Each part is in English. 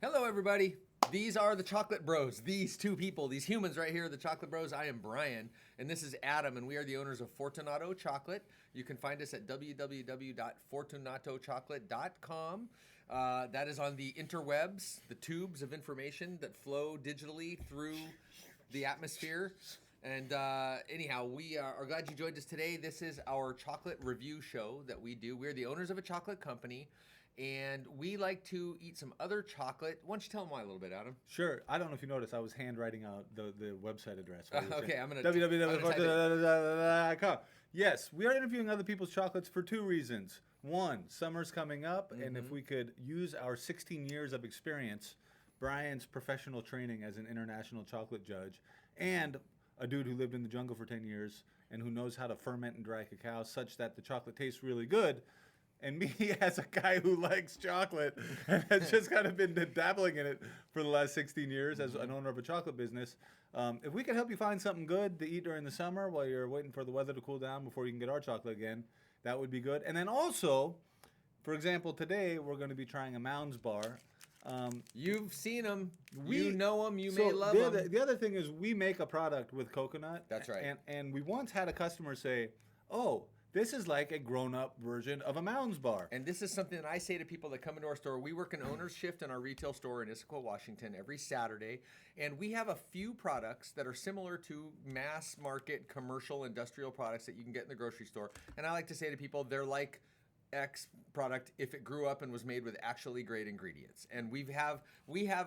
Hello, everybody. These are the Chocolate Bros. These two people, these humans right here, the Chocolate Bros. I am Brian, and this is Adam, and we are the owners of Fortunato Chocolate. You can find us at www.fortunatochocolate.com. That is on the interwebs, the tubes of information that flow digitally through the atmosphere. And anyhow, we are glad you joined us today. This is our chocolate review show that we do. We're the owners of a chocolate company, and we like to eat some other chocolate. Why don't you tell them why a little bit, Adam? Sure. I don't know if you noticed, I was handwriting out the website address. Okay, I'm gonna www.fortunatochocolate.com. Yes, we are interviewing other people's chocolates for two reasons. One, summer's coming up, and if we could use our 16 years of experience, Brian's professional training as an international chocolate judge, and a dude who lived in the jungle for 10 years and who knows how to ferment and dry cacao such that the chocolate tastes really good, and me as a guy who likes chocolate and has just kind of been dabbling in it for the last 16 years as an owner of a chocolate business, if we could help you find something good to eat during the summer while you're waiting for the weather to cool down before you can get our chocolate again, that would be good. And then also, for example, today we're going to be trying a Mounds bar. You've seen them. You know them. You may love the them. The other thing is we make a product with coconut. That's right. And we once had a customer say, oh, this is like a grown-up version of a Mounds bar. And this is something that I say to people that come into our store. We work an owner's shift in our retail store in Issaquah, Washington every Saturday. And we have a few products that are similar to mass market, commercial, industrial products that you can get in the grocery store. And I like to say to people, they're like X product if it grew up and was made with actually great ingredients. And we have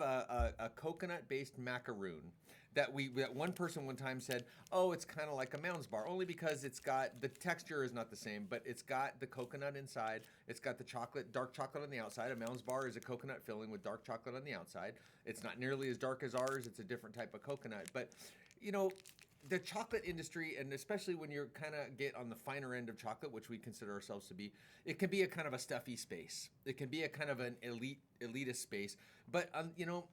a coconut-based macaroon that one person one time said, oh, it's kind of like a Mounds bar, only because it's got, the texture is not the same, but it's got the coconut inside. It's got the chocolate, dark chocolate on the outside. A Mounds bar is a coconut filling with dark chocolate on the outside. It's not nearly as dark as ours. It's a different type of coconut. But, you know, the chocolate industry, and especially when you're kind of get on the finer end of chocolate, which we consider ourselves to be, it can be a kind of a stuffy space. It can be a kind of an elitist space. But, you know,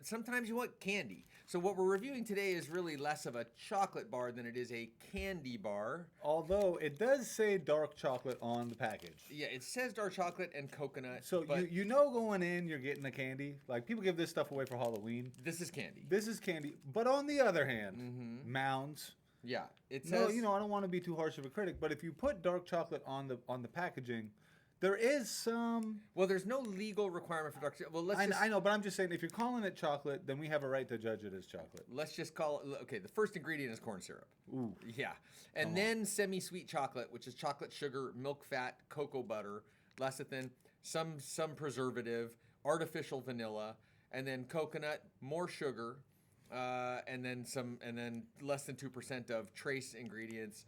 sometimes you want candy. So what we're reviewing today is really less of a chocolate bar than it is a candy bar. Although it does say dark chocolate on the package. Yeah, it says dark chocolate and coconut. So you know going in, you're getting a candy. Like people give this stuff away for Halloween. This is candy. This is candy. But on the other hand, Mounds. Yeah, it says. No, you know I don't want to be too harsh of a critic, but if you put dark chocolate on the packaging, there is some. Well, there's no legal requirement for dark chocolate. Well, I know, but I'm just saying if you're calling it chocolate, then we have a right to judge it as chocolate. Let's just call it. Okay, the first ingredient is corn syrup. Ooh. Yeah, and then semi-sweet chocolate, which is chocolate, sugar, milk fat, cocoa butter, lecithin, some preservative, artificial vanilla, and then coconut, more sugar, and then less than 2% of trace ingredients.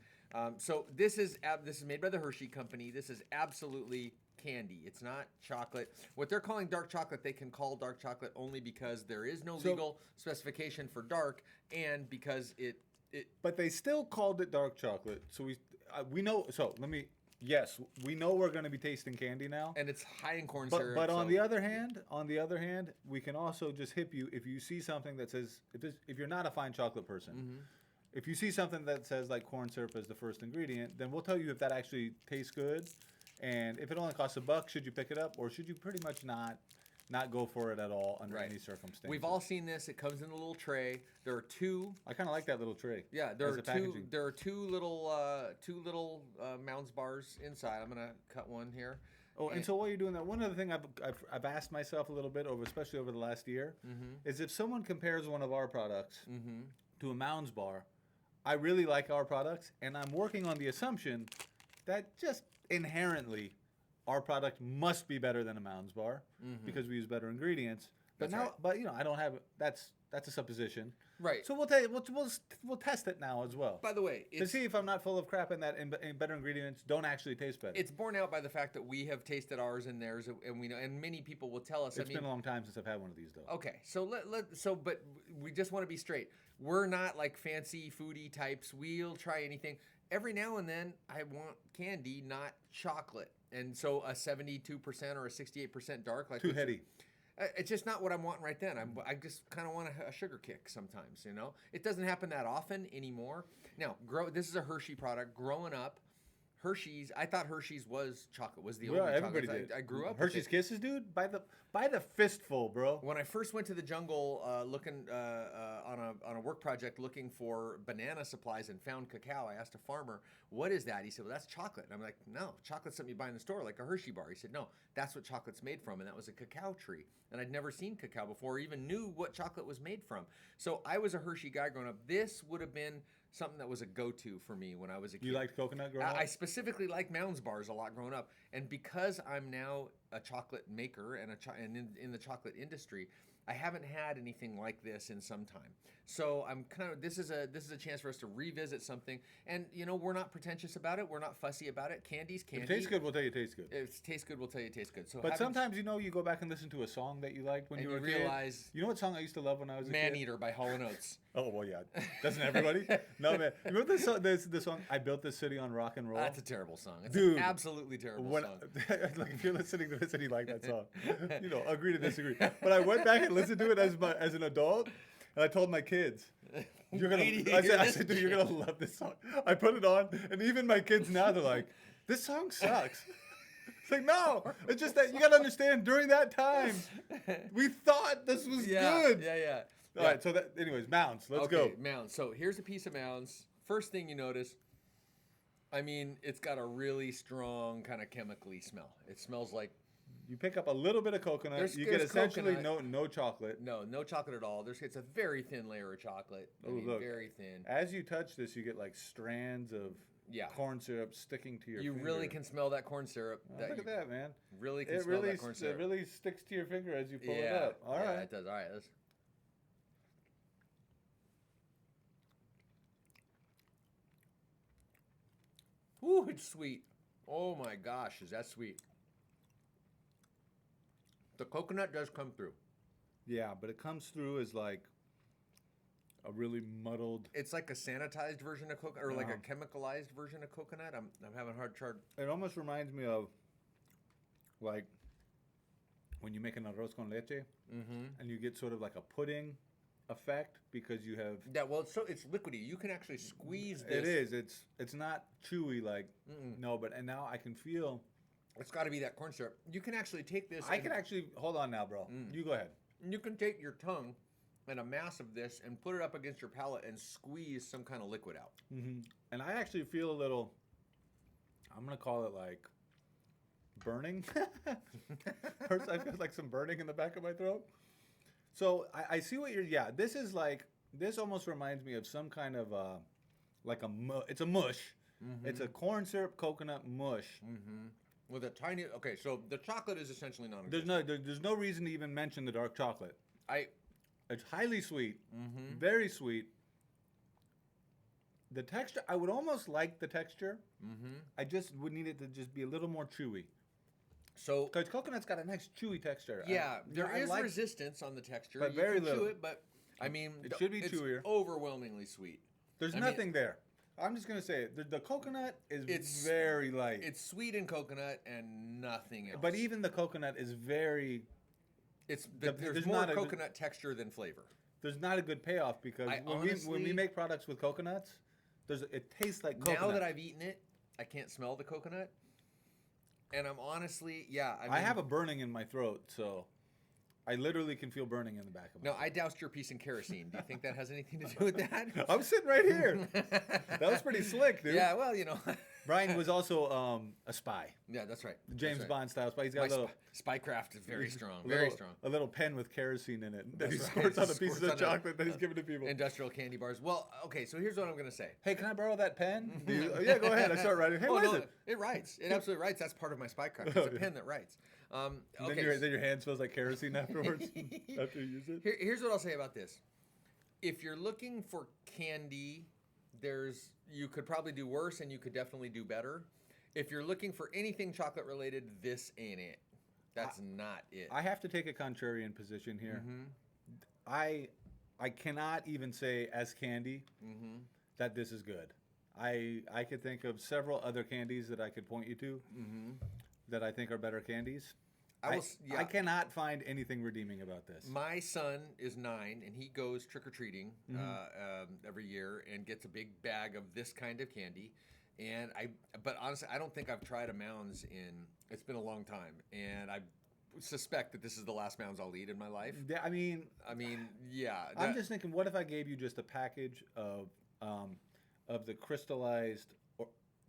So this is made by the Hershey Company. This is absolutely candy. It's not chocolate. What they're calling dark chocolate, they can call dark chocolate only because there is no legal specification for dark, and because it. But they still called it dark chocolate. So we know. So yes, we know we're going to be tasting candy now, and it's high in corn syrup. But on the other hand, we can also just hip you if you see something that says if you're not a fine chocolate person. If you see something that says like corn syrup as the first ingredient, then we'll tell you if that actually tastes good. And if it only costs $1, should you pick it up, or should you pretty much not go for it at all under any circumstances? We've all seen this. It comes in a little tray. There are two. I kind of like that little tray. Yeah, there are two little Mounds bars inside. I'm gonna cut one here. Oh, and so while you're doing that, one other thing I've asked myself a little bit especially over the last year, is if someone compares one of our products to a Mounds bar. I really like our products, and I'm working on the assumption that just inherently our product must be better than a Mounds bar because we use better ingredients. But but you know, I don't have that's a supposition. Right. So we'll test it now as well. By the way, to see if I'm not full of crap and that better ingredients don't actually taste better. It's borne out by the fact that we have tasted ours and theirs, and we know, and many people will tell us. It's been a long time since I've had one of these, though. Okay, but we just want to be straight. We're not like fancy foodie types. We'll try anything. Every now and then, I want candy, not chocolate. And so a 72% or a 68% dark, like too heady. It's just not what I'm wanting right then. I just kind of want a sugar kick sometimes, you know? It doesn't happen that often anymore. Now, this is a Hershey product. Growing up, Hershey's. I thought Hershey's was chocolate. Was the Yeah, only everybody chocolate. did. I grew up Hershey's with it. Kisses, dude. By the fistful, bro. When I first went to the jungle looking on a work project looking for banana supplies and found cacao, I asked a farmer, "What is that?" He said, "Well, that's chocolate." And I'm like, "No, chocolate's something you buy in the store, like a Hershey bar." He said, "No, that's what chocolate's made from," and that was a cacao tree. And I'd never seen cacao before, or even knew what chocolate was made from. So I was a Hershey guy growing up. This would have been something that was a go-to for me when I was a kid. You liked coconut growing up? I specifically like Mounds bars a lot growing up, and because I'm now a chocolate maker and in the chocolate industry, I haven't had anything like this in some time. So I'm kind of this is a chance for us to revisit something, and we're not pretentious about it. We're not fussy about it. Candy's candy. If it tastes good, we'll tell you it tastes good. If it tastes good, we'll tell you it tastes good. So But sometimes you go back and listen to a song that you liked when and you were a realize kid. You know what song I used to love when I was a Man kid? Eater by Hall & Oates. Oh well, yeah. Doesn't everybody? No man. You remember this song? I built this city on rock and roll. That's a terrible song. It's Dude, an absolutely terrible when, song. like if you're listening to this and you like that song, agree to disagree. But I went back and listened to it as an adult, and I told my kids, "You're gonna." I said, "Dude, you're gonna love this song." I put it on, and even my kids now they're like, "This song sucks." It's like, no, it's just that you gotta understand. During that time, we thought this was good. Yeah. All right. So anyways, Mounds. Let's go. Mounds. So here's a piece of Mounds. First thing you notice, I mean, it's got a really strong kind of chemically smell. It smells like You pick up a little bit of coconut. There's You get essentially coconut. no chocolate. no chocolate at all. It's a very thin layer of chocolate. I mean, look. very thin. As you touch this, you get like strands of corn syrup sticking to your You finger. really can smell that corn syrup. Oh, look at that, man. Really can It smell really, that corn syrup. it really sticks to your finger as you pull it yeah, up. All right. it does. All right, let's. Ooh, it's sweet. Oh my gosh, is that sweet? The coconut does come through. Yeah, but it comes through as like a really muddled. It's like a sanitized version of coconut, or like a Uh-huh. chemicalized version of coconut. I'm having a hard time. It almost reminds me of like when you make an arroz con leche and you get sort of like a pudding effect because you have. Yeah, well, it's liquidy. You can actually squeeze this. It is. It's not chewy like no, but and now I can feel. It's got to be that corn syrup. You can actually take this. I can actually hold on now, bro. You go ahead. You can take your tongue and a mass of this and put it up against your palate and squeeze some kind of liquid out. And I actually feel a little. I'm gonna call it like burning. First, I feel like some burning in the back of my throat. So I see what you're. Yeah, this is like this almost reminds me of some kind of like it's a mush. It's a corn syrup coconut mush. With a tiny. Okay, so the chocolate is essentially non-existent. There's no reason to even mention the dark chocolate. It's highly sweet, very sweet. The texture, I would almost like the texture. I just would need it to just be a little more chewy. So Because coconut's got a nice chewy texture. yeah, there is like, resistance on the texture. But You very can chew little. it, but I mean, It should be it's chewier. overwhelmingly sweet. There's I mean- nothing there. I'm just gonna say it. The coconut is It's- very light. It's sweet in coconut and nothing else. But even the coconut is very. there's there's more not a- coconut texture than flavor. There's not a good payoff because I when we honestly- make products with coconuts, it tastes like coconut. Now that I've eaten it, I can't smell the coconut. And I'm honestly, yeah. I mean, I have a burning in my throat, so I literally can feel burning in the back of my No, I doused your piece in kerosene. Do you think that has anything to do with that? I'm sitting right here. That was pretty slick, dude. Yeah, well, you know. Brian was also a spy. Yeah, that's right. James That's right. Bond style spy. He's My got a little, spycraft is very strong. a Very little- strong. A little pen with kerosene in it that he That's right. squirts on the Squirts pieces of on chocolate that he's giving to people. Industrial candy bars. Well, okay, so here's what I'm going to say. Hey, can I borrow that pen? Do you- yeah, go ahead. I start writing. Hey, Oh, what is no, it? It writes. It absolutely writes. That's part of my spycraft. It's a pen that writes. Okay. Then your hand smells like kerosene afterwards after you use it. Here's what I'll say about this. If you're looking for candy, you could probably do worse and you could definitely do better. If you're looking for anything chocolate related, this ain't it. That's not it. I have to take a contrarian position here. I cannot even say as candy that this is good. I could think of several other candies that I could point you to that I think are better candies. I cannot find anything redeeming about this. My son is 9 and he goes trick or treating every year and gets a big bag of this kind of candy. But honestly, I don't think I've tried a Mounds it's been a long time, and I suspect that this is the last Mounds I'll eat in my life. Yeah, Yeah. I'm just thinking, what if I gave you just a package of the crystallized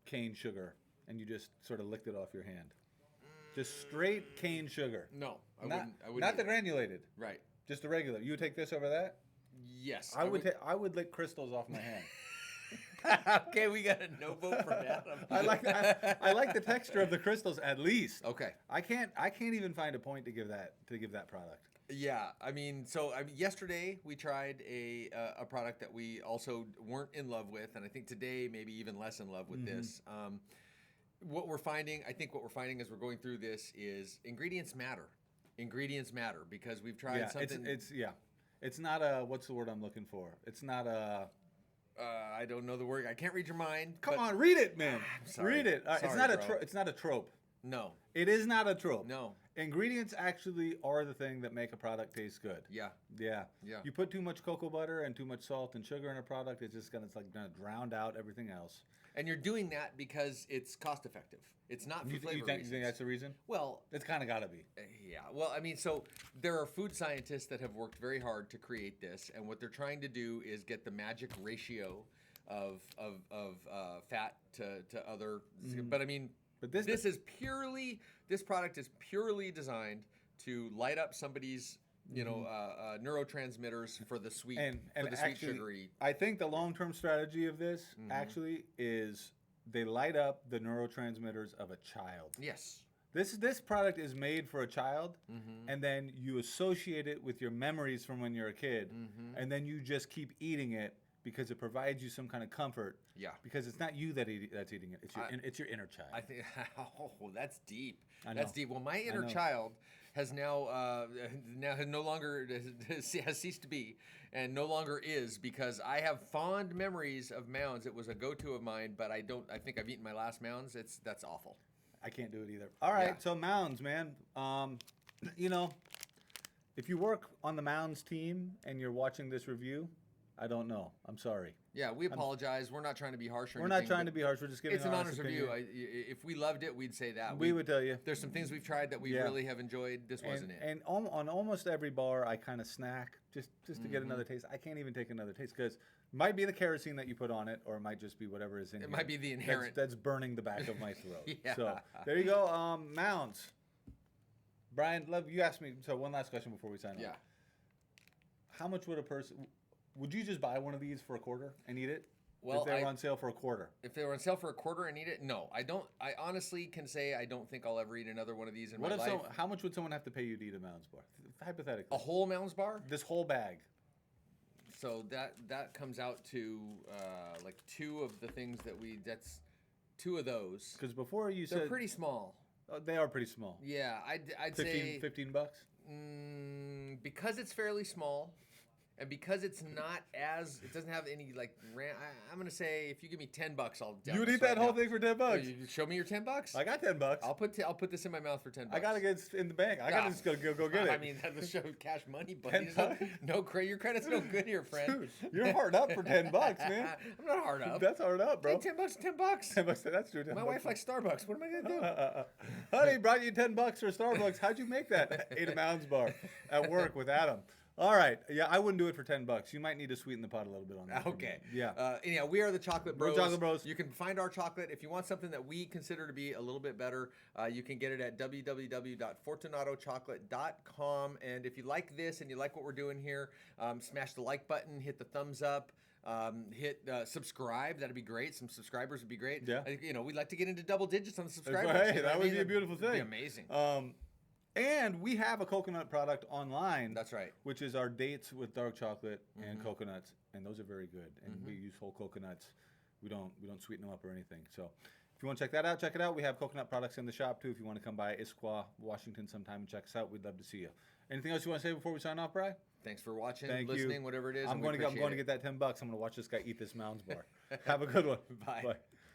cane sugar, and you just sort of licked it off your hand? Just straight cane sugar. No, I not, wouldn't. Not the granulated. Right. Just the regular. You would take this over that? Yes. I would lick crystals off my hand. Okay, we got a no vote from Adam. I like the texture of the crystals at least. Okay. I can't even find a point to give that product. Yeah, yesterday we tried a product that we also weren't in love with, and I think today maybe even less in love with this. What we're finding as we're going through this is ingredients matter. Ingredients matter because we've tried something. It's not a, what's the word I'm looking for? It's not a. I don't know the word. I can't read your mind. Come on, read it, man. I'm sorry. Read it. Sorry, It's not a trope. No. It is not a trope. No. Ingredients actually are the thing that make a product taste good. Yeah. Yeah. Yeah. You put too much cocoa butter and too much salt and sugar in a product, it's gonna drown out everything else. And you're doing that because it's cost effective. It's not for flavor reasons. You think that's the reason? Well, it's kind of got to be. Yeah. Well, so there are food scientists that have worked very hard to create this, and what they're trying to do is get the magic ratio of fat to other. But this product is purely designed to light up somebody's neurotransmitters for the sweet sweet sugary. I think the long-term strategy of this actually is they light up the neurotransmitters of a child. Yes. This product is made for a child, and then you associate it with your memories from when you're a kid, and then you just keep eating it because it provides you some kind of comfort. Yeah. Because it's not you that's eating it; it's your inner child. I think that's deep. I know. That's deep. Well, my inner child has now no longer has ceased to be, and no longer is, because I have fond memories of Mounds. It was a go-to of mine, but I think I've eaten my last Mounds. That's awful. I can't do it either. All right, so Mounds, man. If you work on the Mounds team and you're watching this review, I don't know. I'm sorry. Yeah, we apologize. We're not trying to be harsh or We're anything. not trying to be harsh. We're just giving it's an honest review. If we loved it, we'd say that. We would tell you. There's some things we've tried that we really have enjoyed. This wasn't it. And on almost every bar, I kind of snack just to get another taste. I can't even take another taste because it might be the kerosene that you put on it, or it might just be whatever is in it. It might be the inherent. That's burning the back of my throat. Yeah. So there you go. Mounds. Brian, you asked me. So one last question before we sign off. Yeah. How much would a person? Would you just buy one of these for a quarter and eat it? Well, if they were on sale for a quarter. If they were on sale for a quarter and eat it, no, I don't. I honestly can say I don't think I'll ever eat another one of these in my life. How much would someone have to pay you to eat a Mounds bar? Hypothetically. A whole Mounds bar? This whole bag. So that comes out to like two of the things that's two of those. Because before you said they're pretty small. They are pretty small. Yeah, I'd say $15. Because it's fairly small. And because it doesn't have any I'm gonna say if you give me $10, I'll. You would eat that whole thing for $10? You show me your $10. I got $10. I'll put this in my mouth for $10. I gotta get it in the bank. I gotta just go get it. I mean, that's show cash money, buddy. Your credit's no good here, friend. Dude, you're hard up for $10, man. I'm not hard up. That's hard up, bro. Hey, $10, $10. $10. That's true. My wife likes Starbucks. What am I gonna do? Honey, brought you $10 for Starbucks. How'd you make that? Ate a Mounds bar at work with Adam. All right. Yeah, I wouldn't do it for $10. You might need to sweeten the pot a little bit on that. Okay. Yeah. Anyhow, we are the Chocolate Bros. We're Chocolate Bros. You can find our chocolate. If you want something that we consider to be a little bit better, you can get it at www.fortunatochocolate.com. And if you like this and you like what we're doing here, smash the like button, hit the thumbs up. Hit subscribe. That'd be great. Some subscribers would be great. Yeah. We'd like to get into double digits on the subscribers. Hey, that would be a beautiful thing. That'd be amazing. And we have a coconut product online. That's right. Which is our dates with dark chocolate and coconuts, and those are very good. And we use whole coconuts. We don't sweeten them up or anything. So if you want to check that out, check it out. We have coconut products in the shop too. If you want to come by Issaquah, Washington sometime and check us out, we'd love to see you. Anything else you want to say before we sign off, Bri? Thanks for watching, Thank listening, you. whatever it is. I'm going to get that $10. I'm going to watch this guy eat this Mounds bar. Have a good one. Bye. Bye.